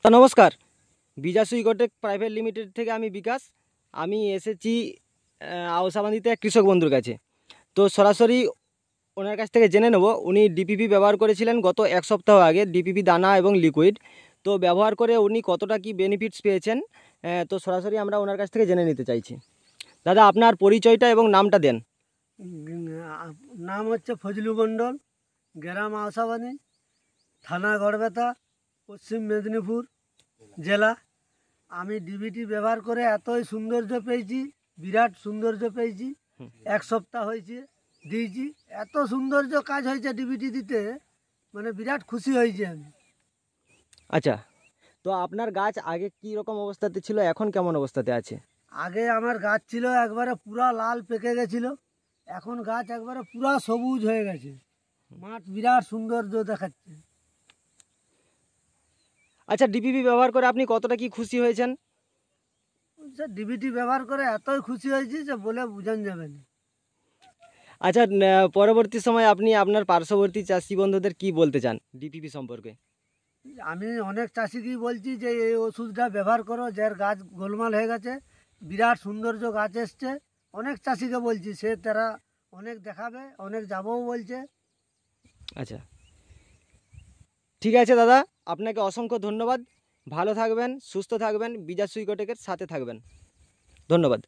তো নমস্কার, বিজা সুইগটেক private limited থেকে আমি বিকাশ। আমি এসেছি আওসাবান্দিতে এক কৃষক বন্ধুর কাছে। তো সরাসরি ওনার কাছ থেকে জেনে নেব উনি ডিপিপি ব্যবহার করেছিলেন গত এক সপ্তাহ আগে, ডিপিপি দানা এবং লিকুইড। তো ব্যবহার করে উনি কতটা কি বেনিফিটস পেয়েছেন, তো সরাসরি আমরা ওনার কাছ থেকে জেনে নিতে চাইছি। দাদা, আপনার পরিচয়টা এবং নামটা দেন। নাম হচ্ছে ফজলু মণ্ডল, গ্রাম আওসাবানি, থানা গড়বেতা, পশ্চিম মেদিনীপুর জেলা। আমি ডিবিটি ব্যবহার করে এতই সৌন্দর্য পেয়েছি, বিরাট সৌন্দর্য পেয়েছি। এক সপ্তাহ হয়েছে দিয়েছি, এত সৌন্দর্য কাজ হয়েছে ডিবিটি দিতে, মানে বিরাট খুশি হয়েছি আমি। আচ্ছা, তো আপনার গাছ আগে কী রকম অবস্থাতে ছিল, এখন কেমন অবস্থাতে আছে? আগে আমার গাছ ছিল একবারে পুরা লাল পেকে গেছিল, এখন গাছ একবারে পুরা সবুজ হয়ে গেছে, মাঠ বিরাট সৌন্দর্য দেখাচ্ছে। আচ্ছা, ডিপিপি ব্যবহার করে আপনি কতটা কি খুশি হয়েছেন? ডিবিটি ব্যবহার করে এতই খুশি হয়েছি যে বলে বোঝানো যাবে না। আচ্ছা, পরবর্তী সময় আপনি আপনার পার্শ্ববর্তী চাষি বন্ধুদের কি বলতে চান ডিপিপি সম্পর্কে? আমি অনেক চাষিকেই বলছি যে এই ওষুধটা ব্যবহার করো, যার গাছ গোলমাল হয়ে গেছে, বিরাট সৌন্দর্য গাছ এসছে। অনেক চাষিকে বলছি, সে তারা অনেক দেখাবে, অনেক যাবও বলছে। আচ্ছা, ঠিক আছে দাদা, আপনাকে অসংখ্য ধন্যবাদ। ভালো থাকবেন, সুস্থ থাকবেন, বিজা সুইকটেকের সাথে থাকবেন। ধন্যবাদ।